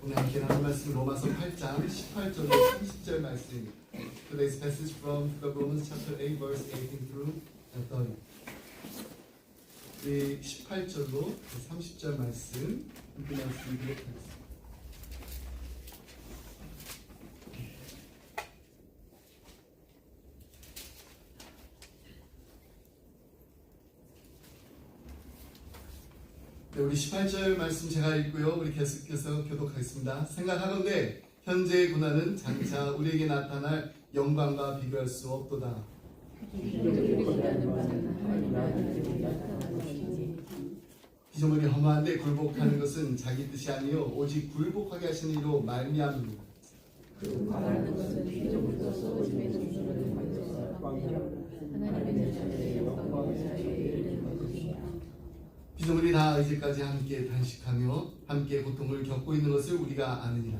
오늘 함께 나눌 말씀 로마서 8장 18절로 30절 말씀입니다. Today's passage from Romans chapter 8 verse 18 through 30. 우리 18절로 30절 말씀 함께 말씀드리도록 하겠습니다. 네, 우리 18절 말씀 제가 읽고요. 우리 계속해서 교독하겠습니다. 생각하건대 현재의 고난은 장차 우리에게 나타날 영광과 비교할 수 없도다. 피조물이 허무한데 굴복하는 것은 자기 뜻이 아니요 오직 굴복하게 하신 이로 말미암습니다. 피조물이 다 이제까지 함께 단식하며 함께 고통을 겪고 있는 것을 우리가 아느니라.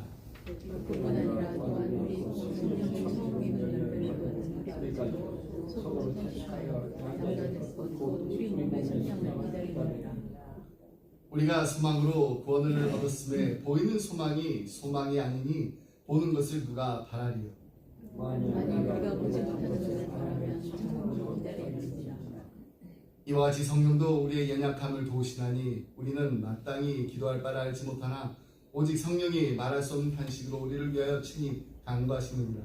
우리가 소망으로 구원을 얻었음에 보이는 소망이 아니니 보는 것을 누가 바라리요. 이와 같이 성령도 우리의 연약함을 도우시나니 우리는 마땅히 기도할 바를 알지 못하나 오직 성령이 말할 수 없는 탄식으로 우리를 위하여 친히 간구하시느니라.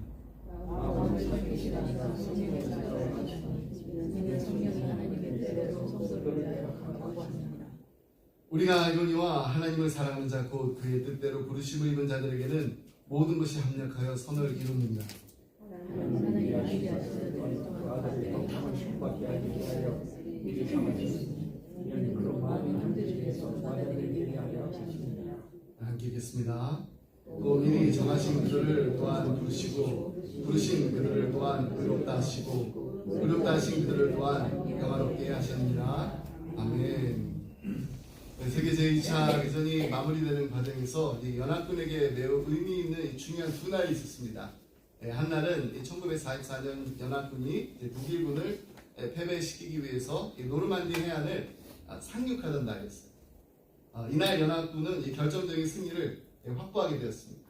우리가 알거니와 하나님을 사랑하는 자 곧 그의 뜻대로 부르심을 입은 자들에게는 모든 것이 합력하여 선을 이루느니라. 함께 읽겠습니다. 또 미리 정하신 그들을 또한 부르시고 부르신 그들을 또한 의롭다 하시고 의롭다 하신 그들을 또한 평화롭게 하셨느니라. 아멘. 세계 제2차 개전이 마무리되는 과정에서 연합군에게 매우 의미 있는 중요한 두 날이 있었습니다. 한 날은 1944년 연합군이 독일군을 패배시키기 위해서 노르만디 해안을 상륙하던 날이었어요. 이날 연합군은 결정적인 승리를 확보하게 되었습니다.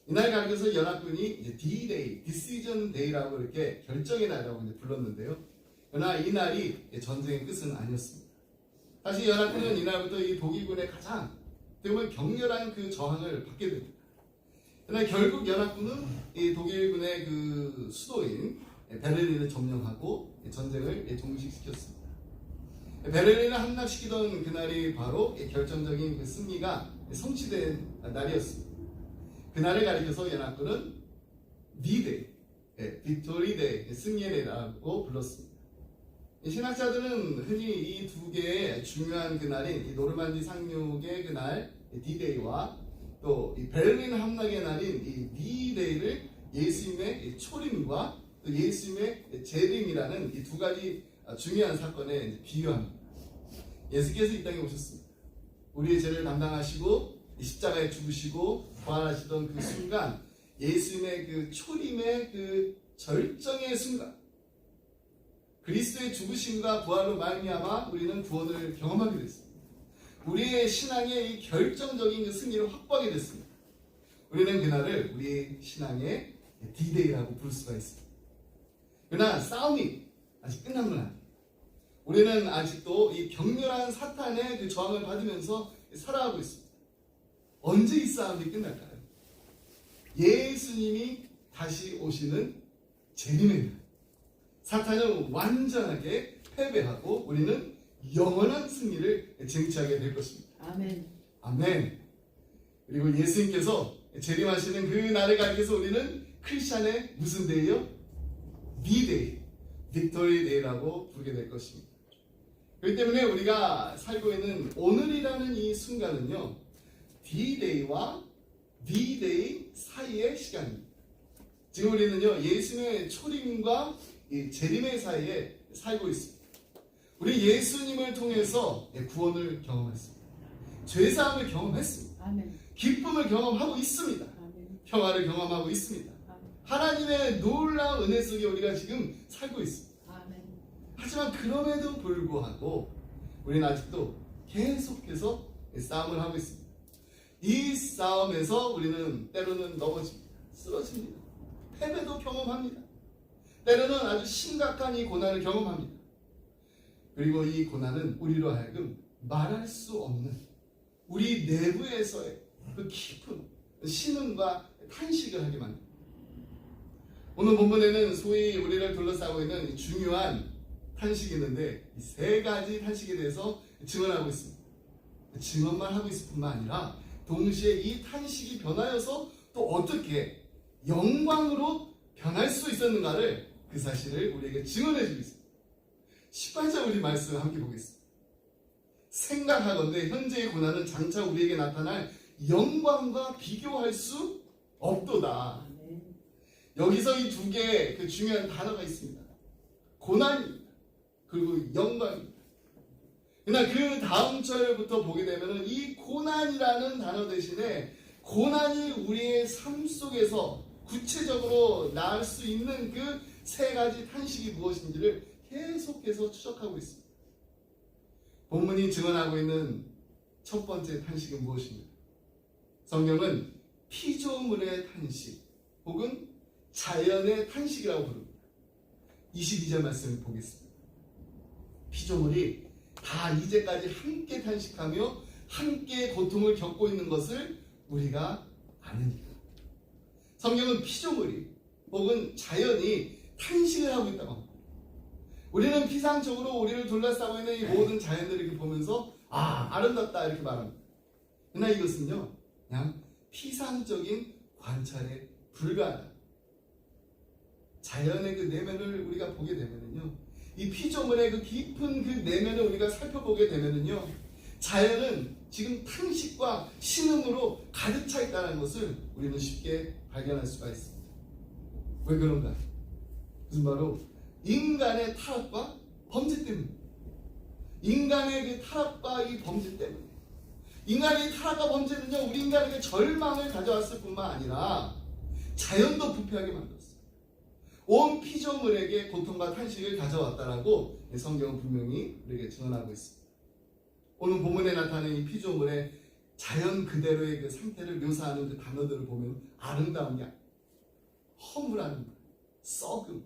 이날 가리켜서 연합군이 D-Day, Decision Day라고 이렇게 결정의 날이라고 불렀는데요. 그러나 이 날이 전쟁의 끝은 아니었습니다. 사실 연합군은 이날부터 이 독일군의 가장 격렬한 그 저항을 받게 됩니다. 그러나 결국 연합군은 이 독일군의 그 수도인 베를린을 점령하고 전쟁을 종식시켰습니다. 베를린을 함락시키던 그날이 바로 결정적인 그 승리가 성취된 날이었습니다. 그날을 가리켜서 연합군은 D-Day, Victory Day, 승리의 날이라고 불렀습니다. 신학자들은 흔히 이 두 개의 중요한 그날인 이 노르만디 상륙의 그날 D-Day와 또 이 베를린 함락의 날인 이 D-Day를 예수님의 초림과 또 예수님의 재림이라는 이 두 가지 중요한 사건에 비유합니다. 예수께서 이 땅에 오셨습니다. 우리의 죄를 담당하시고 십자가에 죽으시고 부활하시던 그 순간, 예수님의 그 초림의 그 절정의 순간, 그리스도의 죽으심과 부활로 말미암아 우리는 구원을 경험하게 됐습니다. 우리의 신앙의 이 결정적인 그 승리를 확보하게 됐습니다. 우리는 그날을 우리의 신앙의 D-Day라고 부를 수가 있습니다. 그러나 싸움이 아직 끝난 건 아니에요. 우리는 아직도 이 격렬한 사탄의 그 저항을 받으면서 살아가고 있습니다. 언제 이 싸움이 끝날까요? 예수님이 다시 오시는 재림의 날. 사탄은 완전하게 패배하고 우리는 영원한 승리를 쟁취하게 될 것입니다. 아멘. 아멘. 그리고 예수님께서 재림하시는 그 날을 가리켜서 우리는 크리스찬의 무슨 데이요? D-Day, Victory Day라고 부르게 될 것입니다. 그렇기 때문에 우리가 살고 있는 오늘이라는 이 순간은요, D-Day와 D-Day 사이의 시간입니다. 지금 우리는요, 예수님의 초림과 이 재림의 사이에 살고 있습니다. 우리 예수님을 통해서 구원을 경험했습니다. 죄사함을 경험했습니다. 아멘. 기쁨을 경험하고 있습니다. 아멘. 평화를 경험하고 있습니다. 아멘. 하나님의 놀라운 은혜 속에 우리가 지금 살고 있습니다. 아멘. 하지만 그럼에도 불구하고 우리는 아직도 계속해서 싸움을 하고 있습니다. 이 싸움에서 우리는 때로는 넘어집니다. 쓰러집니다. 패배도 경험합니다. 때로는 아주 심각한 이 고난을 경험합니다. 그리고 이 고난은 우리로 하여금 말할 수 없는 우리 내부에서의 그 깊은 신음과 탄식을 하게 만듭니다. 오늘 본문에는 소위 우리를 둘러싸고 있는 중요한 탄식이 있는데 이 세 가지 탄식에 대해서 증언하고 있습니다. 증언만 하고 있을 뿐만 아니라 동시에 이 탄식이 변하여서 또 어떻게 영광으로 변할 수 있었는가를 그 사실을 우리에게 증언해 주고 있습니다. 18절 우리 말씀 함께 보겠습니다. 생각하건대 현재의 고난은 장차 우리에게 나타날 영광과 비교할 수 없도다. 여기서 이 두 개의 그 중요한 단어가 있습니다. 고난입니다. 그리고 영광입니다. 그러나 그 다음 절부터 보게 되면 이 고난이라는 단어 대신에 고난이 우리의 삶 속에서 구체적으로 나을 수 있는 그 세 가지 탄식이 무엇인지를 계속해서 추적하고 있습니다. 본문이 증언하고 있는 첫 번째 탄식은 무엇입니까? 성경은 피조물의 탄식 혹은 자연의 탄식이라고 부릅니다. 22절 말씀을 보겠습니다. 피조물이 다 이제까지 함께 탄식하며 함께 고통을 겪고 있는 것을 우리가 아느니라. 성경은 피조물이 혹은 자연이 탄식을 하고 있다고 합니다. 우리는 피상적으로 우리를 둘러싸고 있는 이 모든 자연들을 이렇게 보면서 아름답다 이렇게 말합니다. 그러나 이것은요 그냥 피상적인 관찰에 불과하다. 자연의 그 내면을 우리가 보게 되면은요, 이 피조물의 그 깊은 그 내면을 우리가 살펴보게 되면은요, 자연은 지금 탄식과 신음으로 가득 차 있다는 것을 우리는 쉽게 발견할 수가 있습니다. 왜 그런가? 그것은 바로 인간의 타락과 범죄 때문입니다. 인간의 그 타락과 이 범죄 때문에. 인간의 타락과 범죄는요, 우리 인간에게 절망을 가져왔을 뿐만 아니라 자연도 부패하게 만들었어요. 온 피조물에게 고통과 탄식을 가져왔다라고 성경은 분명히 우리에게 증언하고 있습니다. 오늘 본문에 나타나는 이 피조물의 자연 그대로의 그 상태를 묘사하는 그 단어들을 보면 아름다운 게 허물하는 것, 썩음,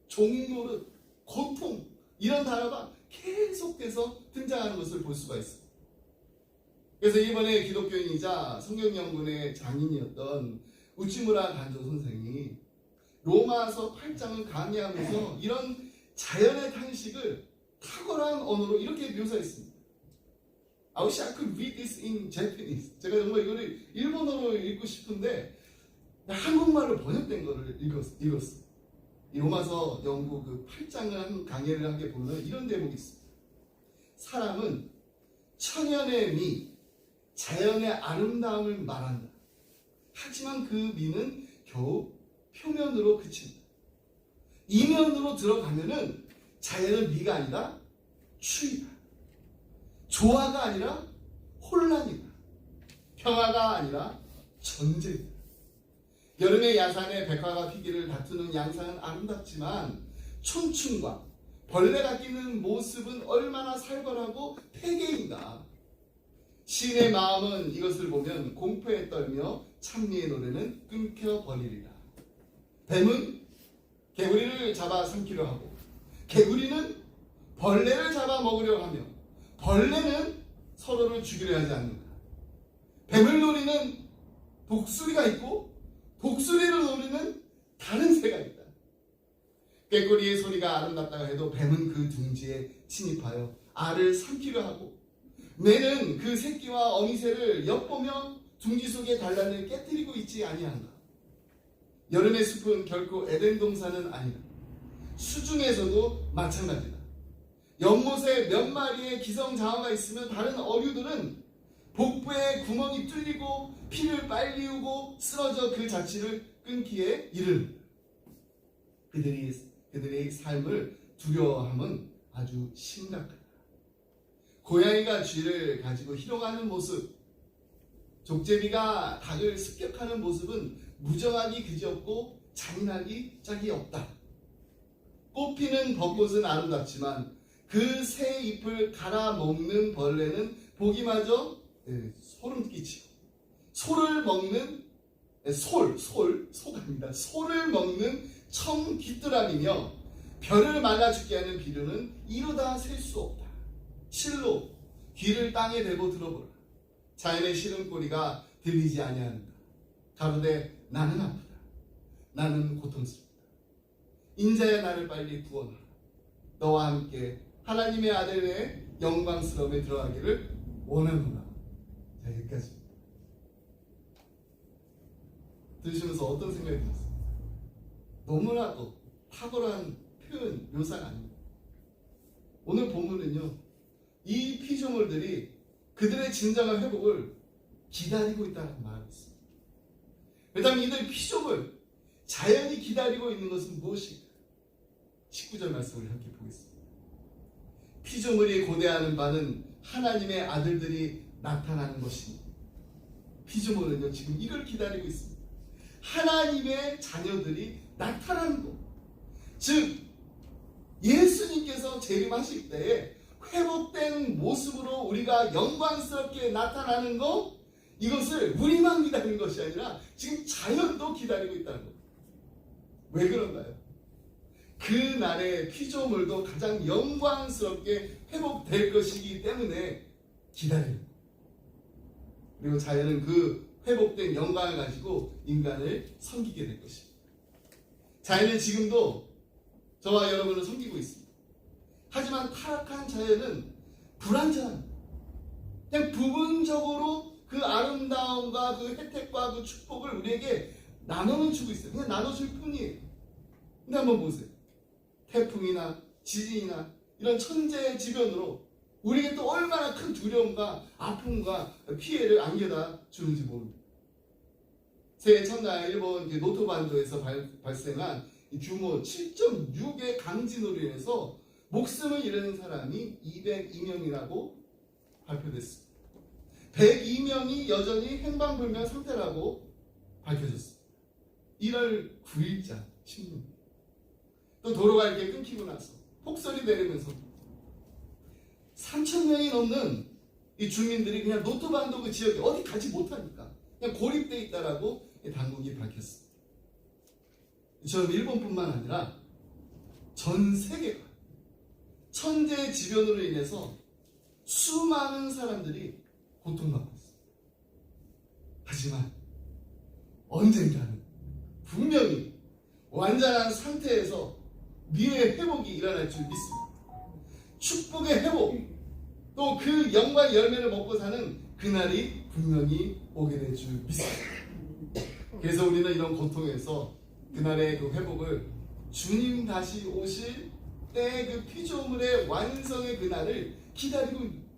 종노릇, 고통 이런 단어가 계속해서 등장하는 것을 볼 수가 있습니다. 그래서 이번에 기독교인이자 성경연구원의 장인이었던 우치무라 간조 선생이 로마서 8장을 강의하면서 이런 자연의 탄식을 탁월한 언어로 이렇게 묘사했습니다. I wish I could read this in Japanese. 제가 정말 이거를 일본어로 읽고 싶은데 한국말로 번역된 거를 읽었어요. 이 로마서 연구 그 8장을 한 강의를 함께 보면 이런 대목이 있습니다. 사람은 천연의 미, 자연의 아름다움을 말한다. 하지만 그 미는 겨우 표면으로 그친다. 이면으로 들어가면은 자연은 미가 아니라 추위다. 조화가 아니라 혼란이다. 평화가 아니라 전쟁이다. 여름의 야산에 백화가 피기를 다투는 양상은 아름답지만 촌충과 벌레가 끼는 모습은 얼마나 살벌하고 폐괴인가. 시인의 마음은 이것을 보면 공포에 떨며 찬미의 노래는 끊겨버리리라. 뱀은 개구리를 잡아 삼키려 하고 개구리는 벌레를 잡아 먹으려 하며 벌레는 서로를 죽이려 하지 않는다. 뱀을 노리는 독수리가 있고 독수리를 노리는 다른 새가 있다. 꾀꼬리의 소리가 아름답다고 해도 뱀은 그 둥지에 침입하여 알을 삼키려 하고 매는 그 새끼와 어미새를 엿보며 둥지 속의 단란을 깨뜨리고 있지 아니한가. 여름의 숲은 결코 에덴 동산은 아니다. 수중에서도 마찬가지다. 연못에 몇 마리의 기성장어가 있으면 다른 어류들은 복부에 구멍이 뚫리고 피를 빨리우고 쓰러져 그 자취를 끊기에 이릅니다. 그들의 삶을 두려워함은 아주 심각하다. 고양이가 쥐를 가지고 희롱하는 모습, 족제비가 닭을 습격하는 모습은 무정하기 그지없고 잔인하기 짝이 없다. 꽃피는 벚꽃은 아름답지만 그 새 잎을 갈아먹는 벌레는 보기마저 소름 끼치고 소를 먹는 소가 소를 먹는 청 귀뚜라미며 별을 말라 죽게 하는 비료는 이루다 셀 수 없다. 실로 귀를 땅에 대고 들어보라. 자연의 시름꼬리가 들리지 아니하는가. 가로되 나는 아프다. 나는 고통스럽다. 인자야 나를 빨리 구원하라. 너와 함께 하나님의 아들의 영광스러움에 들어가기를 원하노라. 자, 여기까지 들으시면서 어떤 생각이 드셨어요? 너무나도 탁월한 표현, 묘사가 아닙니다. 오늘 본문은요, 이 피조물들이 그들의 진정한 회복을 기다리고 있다고 말하고 있습니다. 그렇다면 이들 피조물, 자연이 기다리고 있는 것은 무엇일까? 19절 말씀을 함께 보겠습니다. 피조물이 고대하는 바는 하나님의 아들들이 나타나는 것입니다. 피조물은요, 지금 이걸 기다리고 있습니다. 하나님의 자녀들이 나타나는 것. 즉, 예수님께서 재림하실 때에 회복된 모습으로 우리가 영광스럽게 나타나는 것, 이것을 우리만 기다리는 것이 아니라 지금 자연도 기다리고 있다는 겁니다. 왜 그런가요? 그 날의 피조물도 가장 영광스럽게 회복될 것이기 때문에 기다리는 거예요. 그리고 자연은 그 회복된 영광을 가지고 인간을 섬기게 될 것입니다. 자연은 지금도 저와 여러분을 섬기고 있습니다. 하지만 타락한 자연은 불완전합니다. 그냥 부분적으로 그 아름다움과 그 혜택과 그 축복을 우리에게 나눠는 주고 있어요. 그냥 나눠줄 뿐이에요. 근데 한번 보세요. 태풍이나 지진이나 이런 천재지변으로 우리에게 또 얼마나 큰 두려움과 아픔과 피해를 안겨다 주는지 모릅니다. 새해 첫날 일본 노토반도에서 발생한 규모 7.6의 강진으로 인해서 목숨을 잃은 사람이 202명이라고 발표됐습니다. 102명이 여전히 행방불명 상태라고 밝혀졌습니다. 1월 9일자 신문. 또 도로가 이렇게 끊기고 나서 폭설이 내리면서 3,000명이 넘는 이 주민들이 그냥 노토반도 그 지역에 어디 가지 못하니까 그냥 고립되어 있다라고 당국이 밝혔습니다. 저는 일본뿐만 아니라 전 세계가 천재지변으로 인해서 수많은 사람들이 고통받고 있습니다. 하지만 언젠가는 분명히 완전한 상태에서 미래의 회복이 일어날 줄 믿습니다. 축복의 회복, 또 그 영광의 열매를 먹고 사는 그날이 분명히 오게 될 줄 믿습니다. 그래서 우리는 이런 고통에서 그날의 그 회복을 주님 다시 오실 때의 그 피조물의 완성의 그날을 기다리고 있습니다.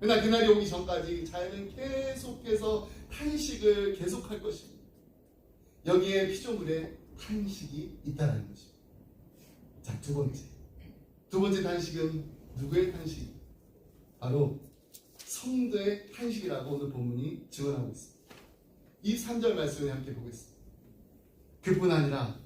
그러나 그날이 오기 전까지 자연은 계속해서 탄식을 계속할 것입니다. 여기에 피조물의 탄식이 있다는 것입니다. 자, 두 번째 탄식은 누구의 탄식입니까? 바로 성도의 탄식이라고 오늘 본문이 증언하고 있습니다. 23절 말씀을 함께 보겠습니다. 그뿐 아니라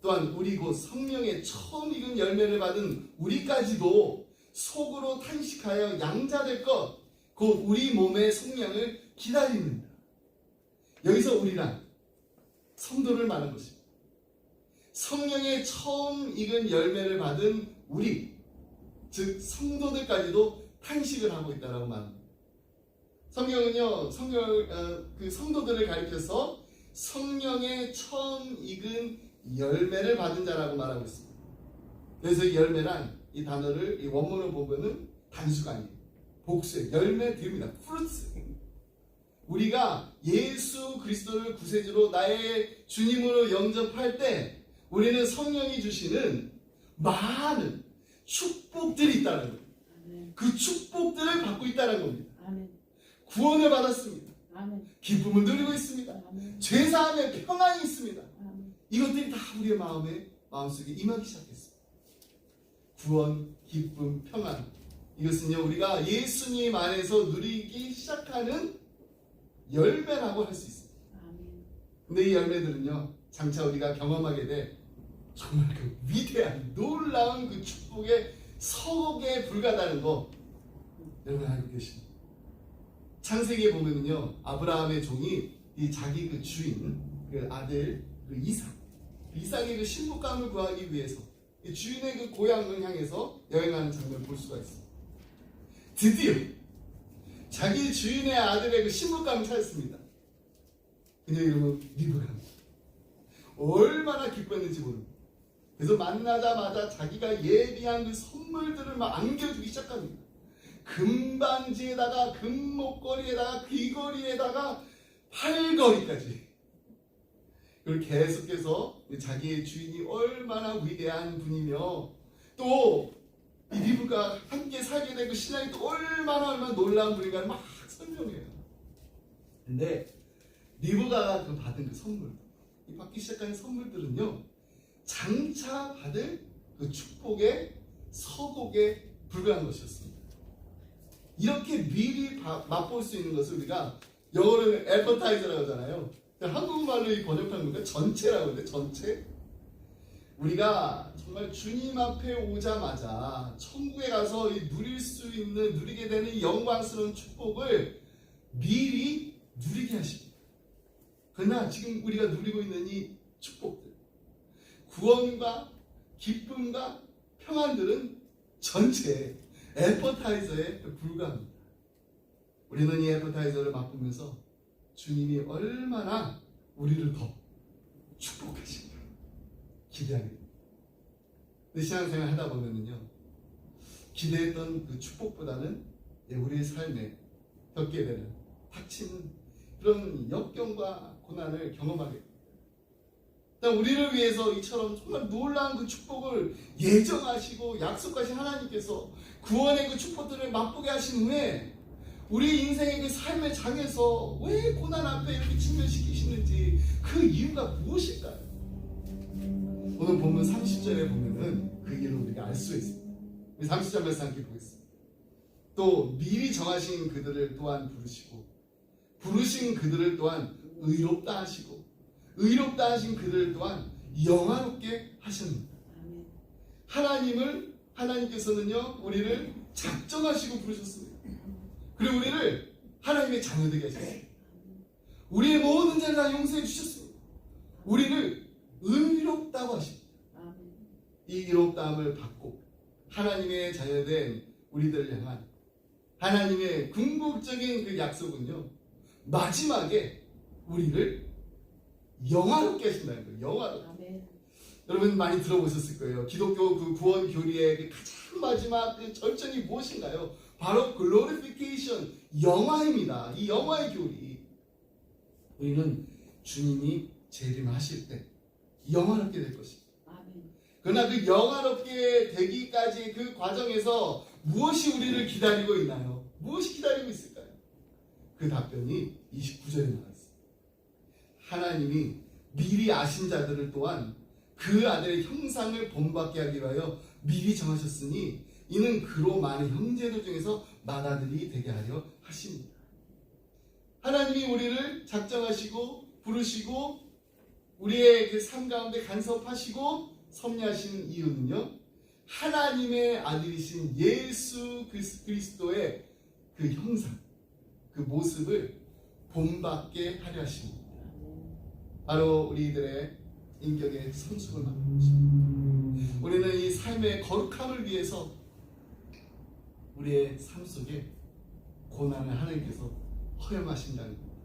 또한 우리 곧 성령의 처음 익은 열매를 받은 우리까지도 속으로 탄식하여 양자될 것, 곧 우리 몸의 성량을 기다립니다. 여기서 우리란 성도를 말하는 것입니다. 성령의 처음 익은 열매를 받은 우리, 즉 성도들까지도 탄식을 하고 있다라고 말합니다. 성경은요, 그 성도들을 가리켜서 성령의 처음 익은 열매를 받은 자라고 말하고 있습니다. 그래서 이 열매란 이 단어를 이 원문을 보면은 단수가 아니에요. 복수의 열매들입니다. fruits. 우리가 예수 그리스도를 구세주로 나의 주님으로 영접할 때 우리는 성령이 주시는 많은 축복들이 있다는 거예요. 그 축복들을 받고 있다는 겁니다. 구원을 받았습니다. 기쁨을 누리고 있습니다. 죄사함의 평안이 있습니다. 이것들이 다 우리의 마음속에 임하기 시작했습니다. 구원, 기쁨, 평안, 이것은요 우리가 예수님 안에서 누리기 시작하는 열매라고 할 수 있습니다. 근데 이 열매들은요 장차 우리가 경험하게 될 정말 그 위대한 놀라운 그 축복의 서곡에 불과하다는 거 여러분 알고 계십니까? 창세기에 보면은요, 아브라함의 종이 이 자기 그 주인, 그 아들, 그 이삭의 그 신부감을 구하기 위해서 이 주인의 그 고향을 향해서 여행하는 장면을 볼 수가 있어요. 드디어 자기 주인의 아들의 그 신부감을 찾았습니다. 그녀 이름은 리브가입니다. 얼마나 기뻤는지 모릅니다. 그래서 만나자마자 자기가 예비한 그 선물들을 막 안겨주기 시작합니다. 금반지에다가 금목걸이에다가 귀걸이에다가 팔걸이까지. 그리고 계속해서 자기의 주인이 얼마나 위대한 분이며 또 이 리브가 함께 살게 된 그 신랑이 또 얼마나 놀라운 분인가를 막 설명해요. 근데 리브가가 그 받은 그 선물, 이 받기 시작한 선물들은요, 장차 받을 그 축복의 서곡에 불과한 것이었습니다. 이렇게 미리 맛볼 수 있는 것을 우리가 영어로는 애퍼타이저라고 하잖아요. 한국말로 이 번역하는 거니까 전체라고 하는데, 전체. 우리가 정말 주님 앞에 오자마자 천국에 가서 누리게 되는 이 영광스러운 축복을 미리 누리게 하십니다. 그러나 지금 우리가 누리고 있는 이 축복들, 구원과 기쁨과 평안들은 전체 애퍼타이저에 불과합니다. 우리는 이 애퍼타이저를 맛보면서 주님이 얼마나 우리를 더 축복하신가 기대하게 됩니다. 근데 신앙생활 하다 보면은요, 기대했던 그 축복보다는 우리의 삶에 겪게 되는, 닥치는 그런 역경과 고난을 경험하게 됩니다. 우리를 위해서 이처럼 정말 놀라운 그 축복을 예정하시고 약속하신 하나님께서 구원의 그 축복들을 맛보게 하신 후에 우리 인생의 그 삶의 장에서 왜 고난 앞에 이렇게 직면시키시는지 그 이유가 무엇일까요? 오늘 본문 30절에 보면은 그 이유를 우리가 알 수 있습니다. 30절 말씀 함께 보겠습니다. 또 미리 정하신 그들을 또한 부르신 그들을 또한 의롭다 하시고 의롭다 하신 그들을 또한 영화롭게 하셨습니다. 하나님께서는요, 우리를 작정하시고 부르셨습니다. 그리고 우리를 하나님의 자녀되게 하셨습니다. 우리의 모든 죄를 다 용서해 주셨습니다. 우리를 의롭다고 하십니다. 이 의롭다함을 받고 하나님의 자녀된 우리들을 향한 하나님의 궁극적인 그 약속은요, 마지막에 우리를 영화롭게 하신다는 거예요. 영화롭게. 여러분 많이 들어보셨을 거예요. 기독교 그 구원 교리의 그 가장 마지막 그 절정이 무엇인가요? 바로 글로리피케이션, 영화입니다. 이 영화의 교리. 우리는 주님이 재림하실 때 영화롭게 될 것입니다. 그러나 그 영화롭게 되기까지 그 과정에서 무엇이 우리를 기다리고 있나요? 무엇이 기다리고 있을까요? 그 답변이 29절에 나왔습니다. 하나님이 미리 아신 자들을 또한 그 아들의 형상을 본받게 하기 위하여 미리 정하셨으니 이는 그로 많은 형제들 중에서 맏아들이 되게 하려 하십니다. 하나님이 우리를 작정하시고 부르시고 우리의 그 삶 가운데 간섭하시고 섭리하시는 이유는요, 하나님의 아들이신 예수 그리스도의 그 형상, 그 모습을 본받게 하려 하십니다. 바로 우리들의 인격의 성숙을 말하는 것입니다. 우리는 이 삶의 거룩함을 위해서 우리의 삶 속에 고난을 하나님께서 허용하신다는 겁니다.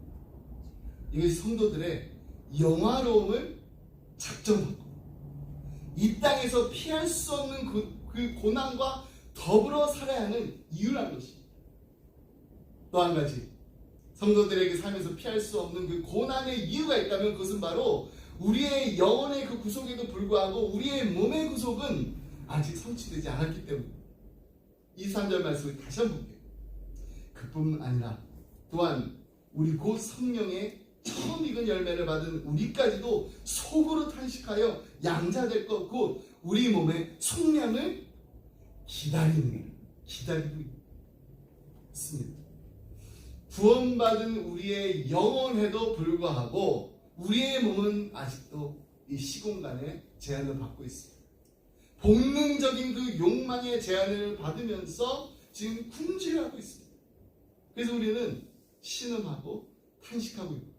이것이 성도들의 영화로움을 작정하고 이 땅에서 피할 수 없는 그 고난과 더불어 살아야 하는 이유라는 것입니다. 또 한 가지, 성도들에게 삶에서 피할 수 없는 그 고난의 이유가 있다면 그것은 바로 우리의 영혼의 그 구속에도 불구하고 우리의 몸의 구속은 아직 성취되지 않았기 때문입니다. 23절 말씀을 다시 한번 볼게요. 그뿐 아니라 또한 우리 곧 성령의 처음 익은 열매를 받은 우리까지도 속으로 탄식하여 양자될 것 곧 우리 몸의 속량을 기다리고 있습니다. 구원받은 우리의 영혼에도 불구하고 우리의 몸은 아직도 이 시공간의 제한을 받고 있습니다. 본능적인 그 욕망의 제한을 받으면서 지금 궁지하고 있습니다. 그래서 우리는 신음하고 탄식하고 있고,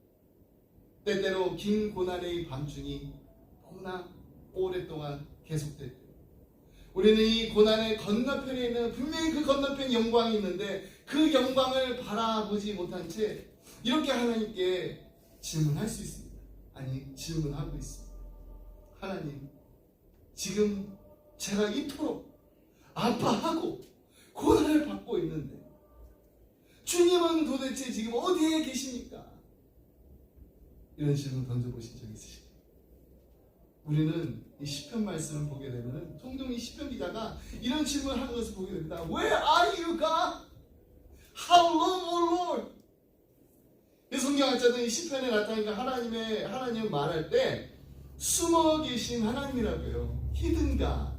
때때로 긴 고난의 밤중이 너무나 오랫동안 계속될 때, 우리는 이 고난의 건너편에 있는 분명히 그 건너편 영광이 있는데 그 영광을 바라보지 못한 채 이렇게 하나님께 질문할 수 있습니다. 아니, 질문하고 있습니다. 하나님, 지금 제가 이토록 아파하고 고난을 받고 있는데 주님은 도대체 지금 어디에 계십니까? 이런 질문 던져보신 적 있으십니까? 우리는 이 시편 말씀을 보게 되면 종종 이 시편 기자가 이런 질문을 하는 것을 보게 됩니다. Where are you, God? How long, O Lord? 이 성경학자들은 이 시편에 나타나니까 하나님을 말할 때 숨어 계신 하나님이라고요. Hidden God.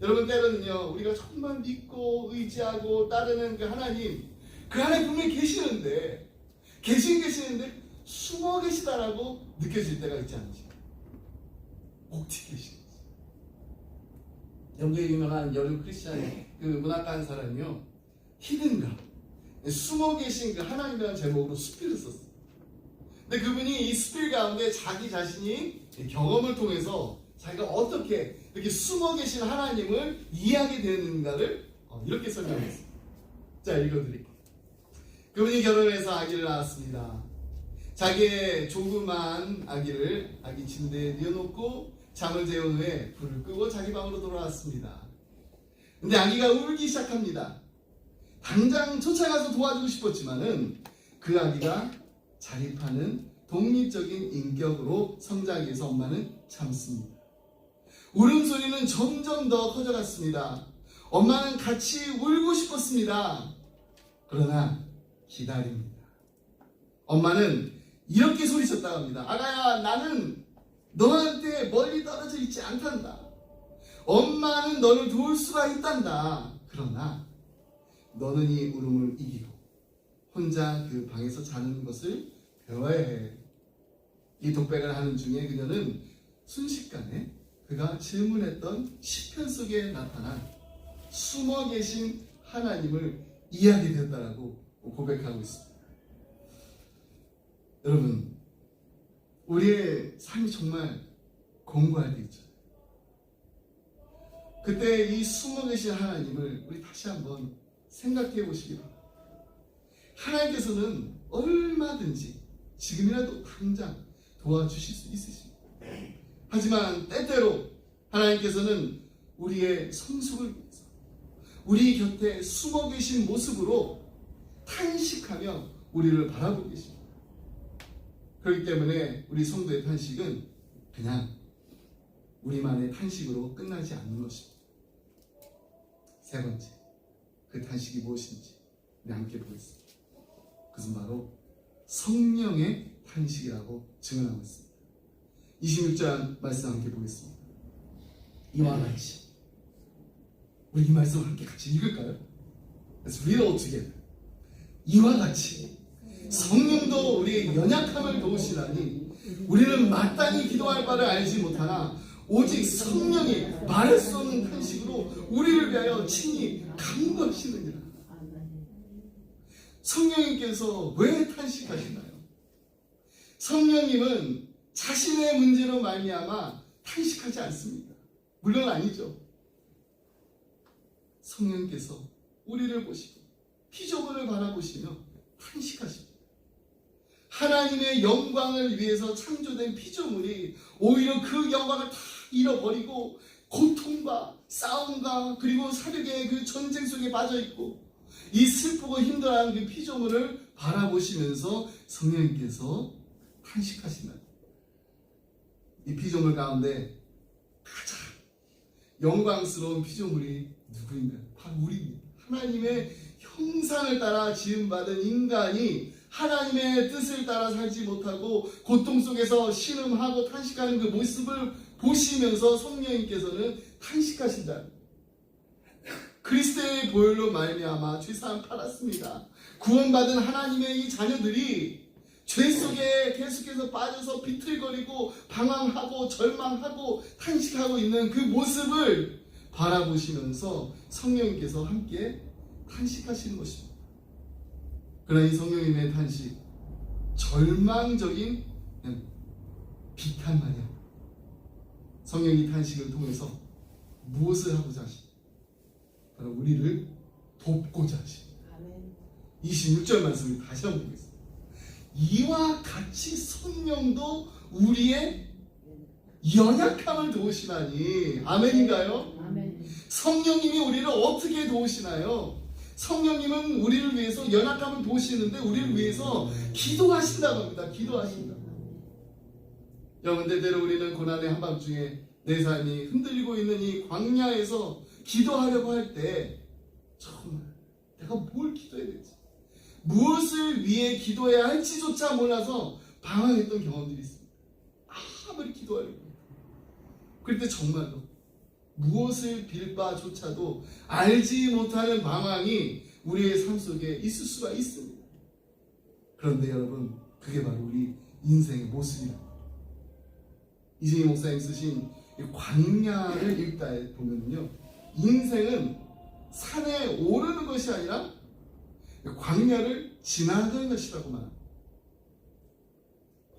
여러분, 때로는요, 우리가 정말 믿고 의지하고 따르는 그 하나님 분명히 계시는데 계시는데 숨어 계시다라고 느껴질 때가 있지 않으십니까? 어떻게 계시는지. 영국의 유명한 여름 크리스찬 그 문학가 한 사람이요, 히든가, 숨어 계신 그 하나님이라는 제목으로 수필을 썼어요. 근데 그분이 이 수필 가운데 자기 자신이 경험을 통해서 자기가 어떻게 이렇게 숨어 계신 하나님을 이해하게 되는가를 이렇게 설명했어요. 자, 읽어드릴게요. 그분이 결혼해서 아기를 낳았습니다. 자기의 조그만 아기 침대에 뉘어놓고 잠을 재운 후에 불을 끄고 자기 방으로 돌아왔습니다. 근데 아기가 울기 시작합니다. 당장 쫓아가서 도와주고 싶었지만은 그 아기가 자립하는 독립적인 인격으로 성장하기 위해서 엄마는 참습니다. 울음소리는 점점 더 커져갔습니다. 엄마는 같이 울고 싶었습니다. 그러나 기다립니다. 엄마는 이렇게 소리쳤다고 합니다. 아가야, 나는 너한테 멀리 떨어져 있지 않단다. 엄마는 너를 도울 수가 있단다. 그러나 너는 이 울음을 이기고 혼자 그 방에서 자는 것을 배워야 해. 이 독백을 하는 중에 그녀는 순식간에 그가 질문했던 시편 속에 나타난 숨어 계신 하나님을 이해하게 되었다라고 고백하고 있습니다. 여러분, 우리의 삶이 정말 공부할 때 있죠. 그때 이 숨어 계신 하나님을 우리 다시 한번 생각해 보시기 바랍니다. 하나님께서는 얼마든지 지금이라도 당장 도와주실 수 있으십니다. 하지만 때때로 하나님께서는 우리의 성숙을 위해서 우리 곁에 숨어 계신 모습으로 탄식하며 우리를 바라보고 계십니다. 그렇기 때문에 우리 성도의 탄식은 그냥 우리만의 탄식으로 끝나지 않는 것입니다. 세 번째, 그 탄식이 무엇인지 우리 함께 보겠습니다. 그것은 바로 성령의 탄식이라고 증언하고 있습니다. 26절 말씀 함께 보겠습니다. 이와 같이, 우리 이 말씀을 함께 같이 읽을까요? Let's read all together. 이와 같이 성령도 우리의 연약함을 도우시다니 우리는 마땅히 기도할 바를 알지 못하나 오직 성령이 말할 수 없는 탄식으로 우리를 위하여 친히 간구하시느니라. 성령님께서 왜 탄식하시나요? 성령님은 자신의 문제로 말미암아 탄식하지 않습니다. 물론 아니죠. 성령님께서 우리를 보시고 피조물을 바라보시며 탄식하십니다. 하나님의 영광을 위해서 창조된 피조물이 오히려 그 영광을 다 잃어버리고 고통과 싸움과 그리고 사륙의 그 전쟁 속에 빠져있고 이 슬프고 힘들어하는 그 피조물을 바라보시면서 성령님께서 탄식하시나요? 이 피조물 가운데 가장 영광스러운 피조물이 누구인가요? 바로 우리입니다. 하나님의 형상을 따라 지음받은 인간이 하나님의 뜻을 따라 살지 못하고 고통 속에서 신음하고 탄식하는 그 모습을 보시면서 성령님께서는 탄식하신다. 그리스도의 보혈로 말미암아 죄사함 받았습니다. 구원받은 하나님의 이 자녀들이 죄 속에 계속해서 빠져서 비틀거리고 방황하고 절망하고 탄식하고 있는 그 모습을 바라보시면서 성령님께서 함께 탄식하시는 것입니다. 그러나 이 성령님의 탄식, 절망적인 비탄만이야. 성령이 탄식을 통해서 무엇을 하고자 하십니까? 바로 우리를 돕고자 하십니다. 26절 말씀을 다시 한번 보겠습니다. 이와 같이 성령도 우리의 연약함을 도우시나니. 아멘인가요? 아멘. 성령님이 우리를 어떻게 도우시나요? 성령님은 우리를 위해서 연약함을 도우시는데 우리를 위해서 기도하신다고 합니다. 기도하신다. 여러분, 때때로 우리는 고난의 한밤중에 내 삶이 흔들리고 있는 이 광야에서 기도하려고 할 때 정말 내가 뭘 기도해야 될지, 무엇을 위해 기도해야 할지조차 몰라서 방황했던 경험들이 있습니다. 아무리 기도하려고 해도. 그럴 때 정말로 무엇을 빌 바조차도 알지 못하는 방황이 우리의 삶 속에 있을 수가 있습니다. 그런데 여러분, 그게 바로 우리 인생의 모습입니다. 이승희 목사님 쓰신 광야를 읽다 보면요, 인생은 산에 오르는 것이 아니라 광야를 지나가는 것이라고 말합니다.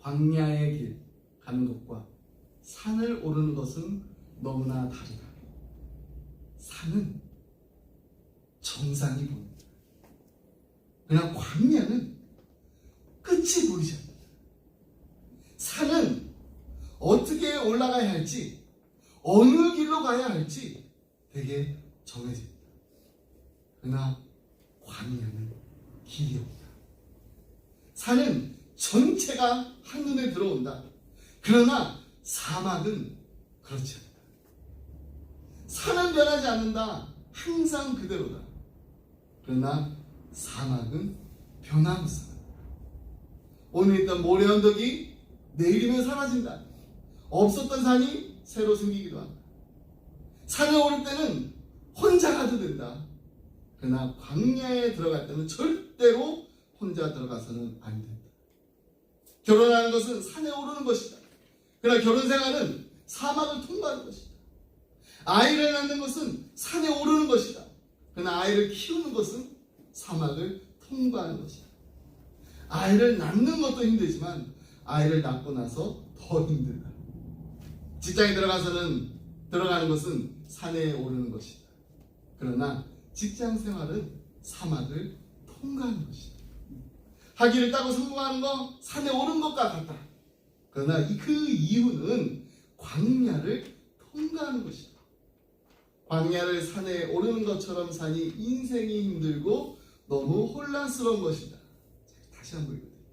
광야의 길 가는 것과 산을 오르는 것은 너무나 다르다. 산은 정상이 보입니다. 그러나 광야는 끝이 보이지 않는다. 산은 어떻게 올라가야 할지, 어느 길로 가야 할지 되게 정해집니다. 그러나 광야는 길이 없다. 산은 전체가 한눈에 들어온다. 그러나 사막은 그렇지 않다. 산은 변하지 않는다. 항상 그대로다. 그러나 사막은 변함없다. 오늘 있던 모래 언덕이 내일이면 사라진다. 없었던 산이 새로 생기기도 한다. 산에 오를 때는 혼자 가도 된다. 그러나 광야에 들어갈 때는 절대로 혼자 들어가서는 안 된다. 결혼하는 것은 산에 오르는 것이다. 그러나 결혼 생활은 사막을 통과하는 것이다. 아이를 낳는 것은 산에 오르는 것이다. 그러나 아이를 키우는 것은 사막을 통과하는 것이다. 아이를 낳는 것도 힘들지만 아이를 낳고 나서 더 힘들다. 직장에 들어가는 것은 산에 오르는 것이다. 그러나 직장 생활은 사막을 통과하는 것이다. 학위를 따고 성공하는 거 산에 오른 것과 같다. 그러나 그 이유는 광야를 통과하는 것이다. 광야를 산에 오르는 것처럼 사니 인생이 힘들고 너무 혼란스러운 것이다. 다시 한번 읽어드릴게요.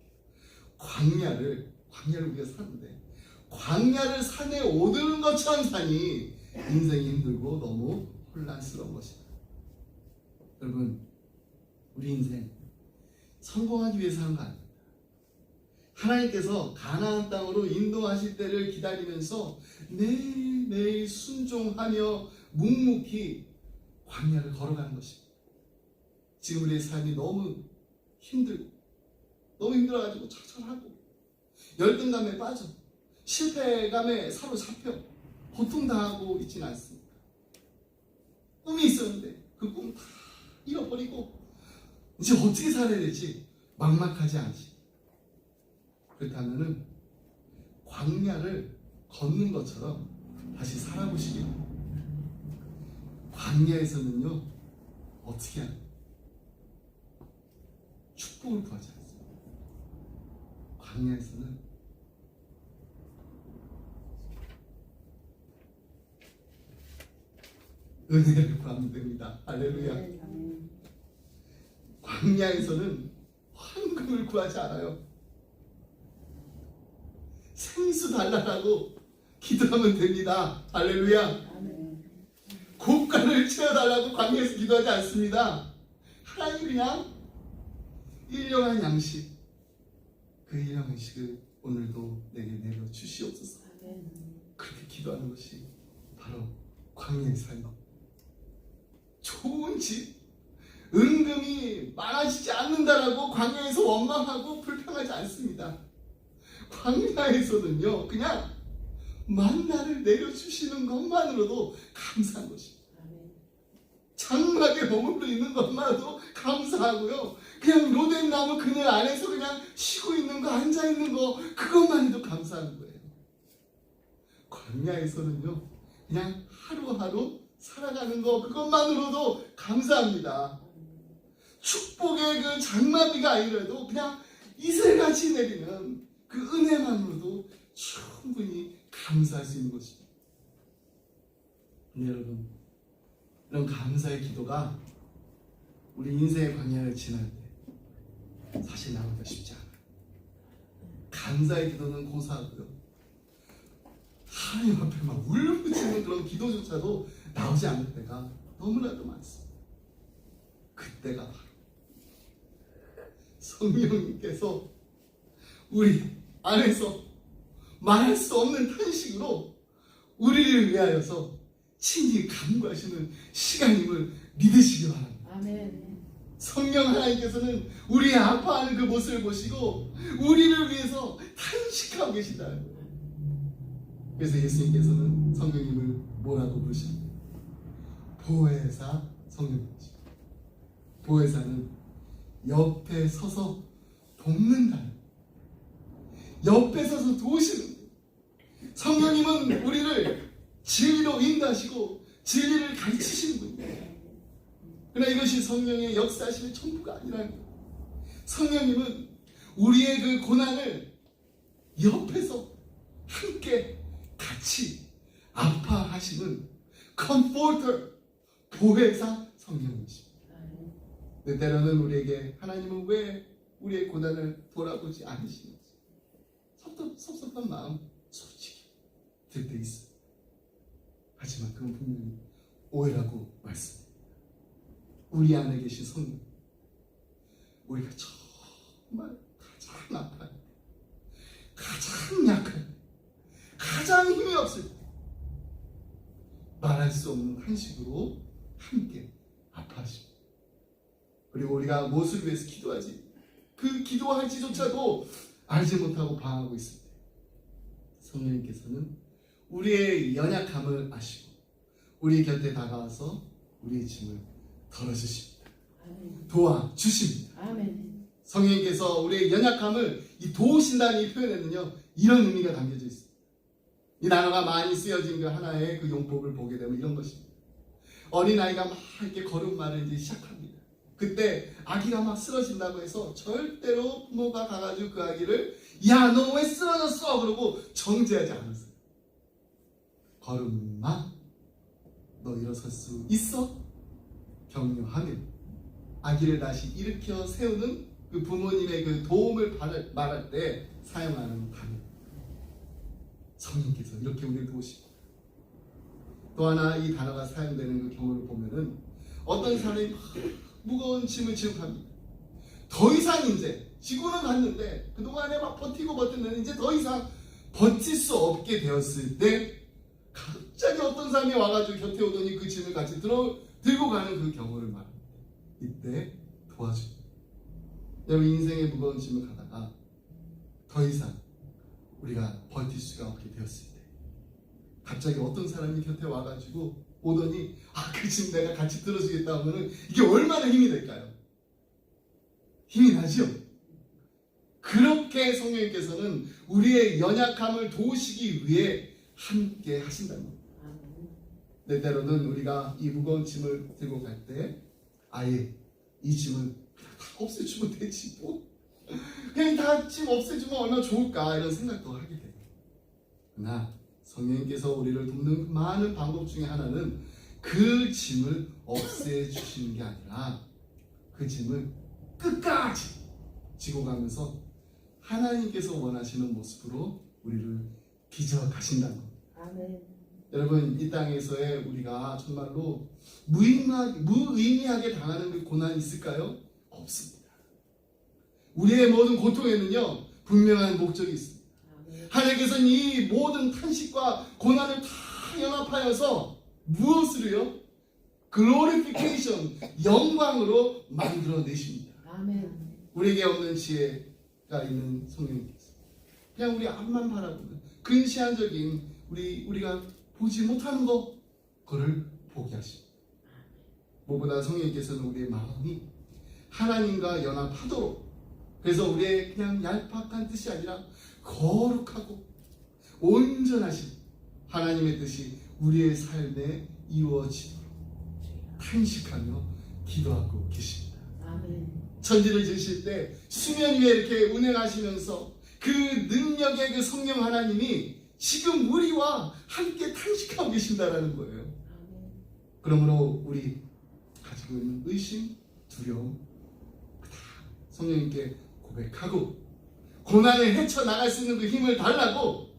광야를 우리가 사는데 광야를 산에 오르는 것처럼 사니 인생이 힘들고 너무 혼란스러운 것이다. 여러분, 우리 인생 성공하기 위해서 하는 거 아닙니다. 하나님께서 가나안 땅으로 인도하실 때를 기다리면서 매일매일 순종하며 묵묵히 광야를 걸어가는 것입니다. 지금 우리의 삶이 너무 힘들고 너무 힘들어가지고 처절하고 열등감에 빠져 실패감에 사로잡혀 고통당하고 있지는 않습니다. 꿈이 있었는데 그 꿈 다 잃어버리고 이제 어떻게 살아야 될지 막막하지 않으십니까? 그렇다면 광야를 걷는 것처럼 다시 살아보시기 바랍니다. 광야에서는요, 어떻게 하냐? 축복을 구하지 않습니다. 광야에서는 은혜를 구하면 됩니다. 할렐루야. 광야에서는 황금을 구하지 않아요. 생수 달라고 기도하면 됩니다. 할렐루야. 고가를 채워달라고 광야에서 기도하지 않습니다. 하나님 그냥 일용할 양식, 그 일용할 양식을 오늘도 내게 내려 주시옵소서. 그렇게 기도하는 것이 바로 광야의 삶입니다. 좋은 집, 은금이 많아지지 않는다라고 광야에서 원망하고 불평하지 않습니다. 광야에서는요, 그냥 만나를 내려주시는 것만으로도 감사한 것입니다. 장막에 머물러 있는 것만으로도 감사하고요. 그냥 로덴 나무 그늘 안에서 그냥 쉬고 있는 거, 앉아 있는 거, 그것만 해도 감사한 거예요. 광야에서는요, 그냥 하루하루 살아가는 거, 그것만으로도 감사합니다. 축복의 그 장마비가 아니라도 그냥 이슬같이 내리는 그 은혜만으로도 충분히 감사할 수 있는 것입니다. 여러분, 이런 감사의 기도가 우리 인생의 광야를 지날 때 사실 나오기가 쉽지 않아요. 감사의 기도는 고사하고요, 하나님 앞에 막 울부짖는 그런 기도조차도 나오지 않을 때가 너무나도 많습니다. 그때가 바로 성령님께서 우리 안에서 말할 수 없는 탄식으로 우리를 위하여서 친히 간구하시는 시간임을 믿으시기 바랍니다. 아멘. 성령 하나님께서는 우리의 아파하는 그 모습을 보시고 우리를 위해서 탄식하고 계신다는 거예요. 그래서 예수님께서는 성령님을 뭐라고 부르십니까? 보혜사 성령님이죠. 보혜사는 옆에 서서 돕는다는, 옆에 서서 도우시는 거예요. 성령님은 우리를 진리로 인도하시고 진리를 가르치시는 분이에요. 그러나 이것이 성령의 역사하심의 전부가 아니라는 거예요. 성령님은 우리의 그 고난을 옆에서 함께 같이 아파하시는 컴포터, 보혜사 성령이십니다. 근데 때로는 우리에게 하나님은 왜 우리의 고난을 돌아보지 않으시는지 섭섭한 마음 솔직히 들 때 있어요. 하지만 그건 분명히 오해라고 말씀합니다. 우리 안에 계신 성령, 우리가 정말 가장 아파할 때, 가장 약할 때, 가장 힘이 없을 때 말할 수 없는 한식으로 함께 아파하십니다. 그리고 우리가 무엇을 위해서 기도하지? 그 기도할지조차도 알지 못하고 방황하고 있을 때 성령님께서는 우리의 연약함을 아시고 우리 곁에 다가와서 우리의 짐을 덜어주십니다. 도와주십니다. 아멘. 성령님께서 우리의 연약함을 이 도우신다는 이 표현에는요, 이런 의미가 담겨져 있습니다. 이 단어가 많이 쓰여진 그 하나의 그 용법을 보게 되면 이런 것입니다. 어린아이가 막 이렇게 걸음마를 이제 시작합니다. 그때 아기가 막 쓰러진다고 해서 절대로 부모가 가가지고 그 아기를 야, 너 왜 쓰러졌어? 그러고 정죄하지 않았어요. 걸음마, 너 일어설 수 있어? 격려하며 아기를 다시 일으켜 세우는 그 부모님의 그 도움을 말할 때 사용하는 단어. 성령께서 이렇게 우리를 도우시고, 또 하나 이 단어가 사용되는 그 경우를 보면은 어떤 사람이 무거운 짐을 지고 갑니다. 더 이상 이제 지구는 갔는데 그동안에 막 버티고 버텼는데 이제 더 이상 버틸 수 없게 되었을 때 갑자기 어떤 사람이 와가지고 곁에 오더니 그 짐을 같이 들고 가는 그 경우를 말합니다. 이때 도와줍니다. 여러분, 인생의 무거운 짐을 가다가 더 이상 우리가 버틸 수가 없게 되었을 때 갑자기 어떤 사람이 곁에 와가지고 오더니 그 짐 내가 같이 들어주겠다 하면은 이게 얼마나 힘이 될까요? 힘이 나죠? 그렇게 성령님께서는 우리의 연약함을 도우시기 위해 함께 하신다는 겁니다. 내 때로는 우리가 이 무거운 짐을 들고 갈 때 아예 이 짐을 다 없애주면 되지 뭐, 그냥 다 짐 없애주면 얼마나 좋을까 이런 생각도 하게 돼요. 그러나 성령님께서 우리를 돕는 많은 방법 중에 하나는 그 짐을 없애주시는 게 아니라 그 짐을 끝까지 지고 가면서 하나님께서 원하시는 모습으로 우리를 빚어가신다는 겁니다. 아멘. 여러분, 이 땅에서의 우리가 정말로 무의미하게 당하는 그 고난이 있을까요? 없습니다. 우리의 모든 고통에는요, 분명한 목적이 있습니다. 하나님께서는 이 모든 탄식과 고난을 다 연합하여서 무엇으로요? 글로리피케이션, 영광으로 만들어내십니다. 아멘. 우리에게 없는 지혜가 있는 성령님께서 그냥 우리 앞만 바라보는 근시안적인 우리가 보지 못하는 거, 그거를 보게 하십니다. 무엇보다 성령님께서는 우리의 마음이 하나님과 연합하도록, 그래서 우리의 그냥 얄팍한 뜻이 아니라 거룩하고 온전하신 하나님의 뜻이 우리의 삶에 이루어지도록 탄식하며 기도하고 계십니다. 아멘. 천지를 지으실 때 수면 위에 이렇게 운행하시면서 그 능력의 그 성령 하나님이 지금 우리와 함께 탄식하고 계신다라는 거예요. 아멘. 그러므로 우리 가지고 있는 의심, 두려움 다 성령님께 고백하고 고난을 헤쳐나갈 수 있는 그 힘을 달라고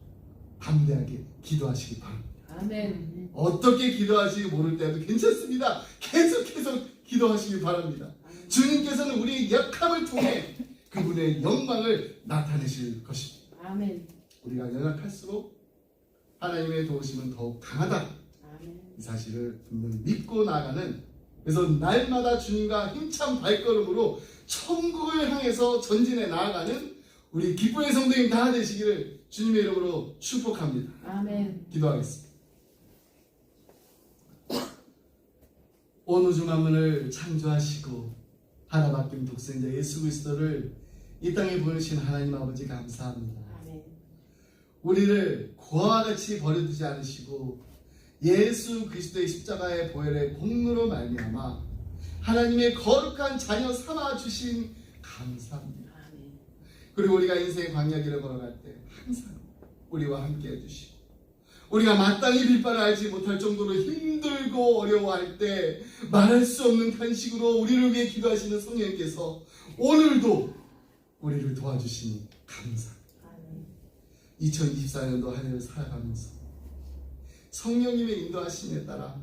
담대하게 기도하시기 바랍니다. 아멘. 어떻게 기도하시기 모를 때도 괜찮습니다. 계속해서 기도하시기 바랍니다. 주님께서는 우리의 약함을 통해 그분의 영광을 나타내실 것입니다. 아멘. 우리가 연약할수록 하나님의 도우심은 더욱 강하다. 아멘. 이 사실을 분명히 믿고 나아가는, 그래서 날마다 주님과 힘찬 발걸음으로 천국을 향해서 전진해 나아가는 우리 기쁨의 성도님 다 되시기를 주님의 이름으로 축복합니다. 아멘. 기도하겠습니다. 온 우주 만물을 창조하시고 하나 바뀐 독생자 예수 그리스도를 이 땅에 보내신 하나님 아버지 감사합니다. 아멘. 우리를 고아와 같이 버려두지 않으시고 예수 그리스도의 십자가의 보혈의 공로로 말미암아 하나님의 거룩한 자녀 삼아 주신 감사합니다. 아멘. 그리고 우리가 인생의 광야길을 걸어갈 때 항상 우리와 함께 해주시고 우리가 마땅히 빌바를 알지 못할 정도로 힘들고 어려워할 때 말할 수 없는 탄식으로 우리를 위해 기도하시는 성령님께서 오늘도 우리를 도와주시니 감사합니다. 아멘. 2024년도 한 해를 살아가면서 성령님의 인도하심에 따라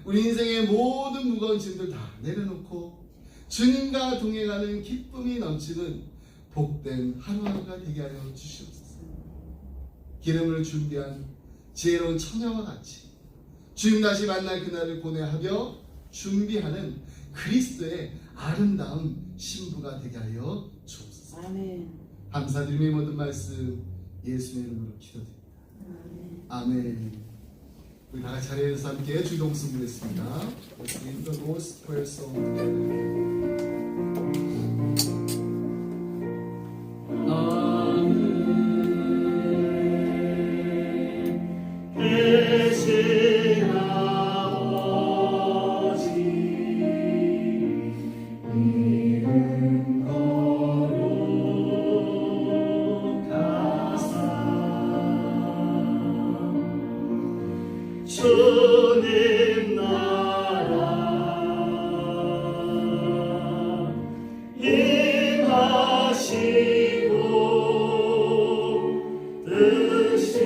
우리 인생의 모든 무거운 짐들 다 내려놓고 주님과 동행하는 기쁨이 넘치는 복된 하루하루가 되게 하여 주시옵소서. 기름을 준비한 지혜로운 처녀와 같이 주님 다시 만날 그날을 고뇌하며 준비하는 그리스도의 아름다운 신부가 되게 하여 주옵소서. 아멘. 감사드리며 모든 말씀 예수의 이름으로 기도드립니다. 아멘. 우리 다 같이 자리에서 함께 주동 승부했습니다. Let's sing the Lord's Prayer song together. 주님 나라 임하시고 뜻이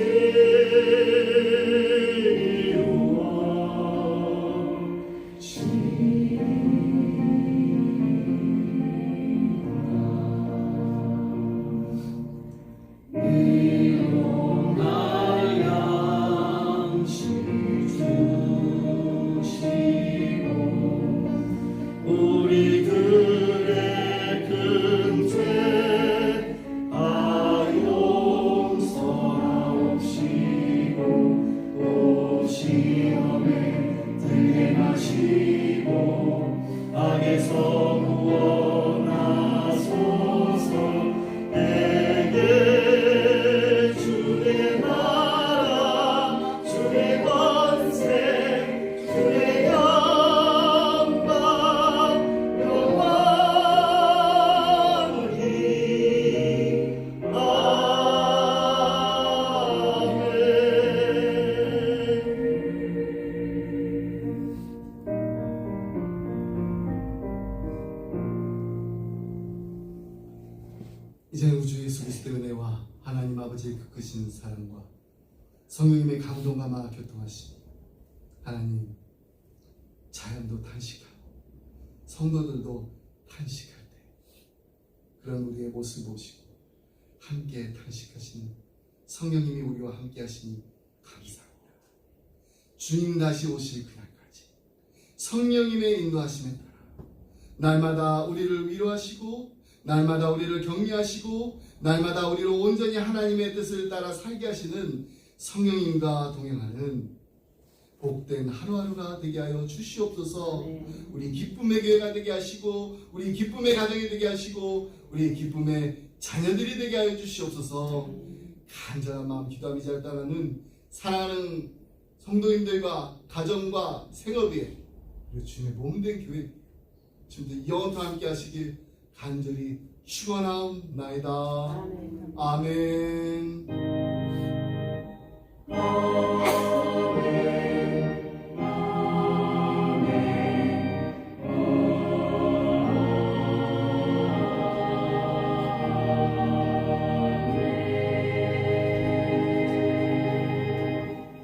우리들의 큰 죄 다 용서하옵시고 또 시험에 들게 마시고 악에서 구원하소서. 내게 주의 나라 주의 권세 주의 이제 우주 예수 그리스도의 은혜와 하나님 아버지의 그 크신 사랑과 성령님의 감동과 교통하심, 하나님 자연도 탄식하고 성도들도 탄식할 때 그런 우리의 모습 보시고 함께 탄식하시는 성령님이 우리와 함께 하시니 감사합니다. 주님 다시 오실 그날까지 성령님의 인도하심에 따라 날마다 우리를 위로하시고 날마다 우리를 격려하시고 날마다 우리를 온전히 하나님의 뜻을 따라 살게 하시는 성령님과 동행하는 복된 하루하루가 되게 하여 주시옵소서. 우리 기쁨의 교회가 되게 하시고 우리 기쁨의 가정이 되게 하시고 우리 기쁨의 자녀들이 되게 하여 주시옵소서. 간절한 마음 기도함이 잘 따르는 사랑하는 성도님들과 가정과 생업에 우리 주님의 몸된 교회 지금도 영원토록 함께 하시길 간절히 축원하옵나이다. 아멘.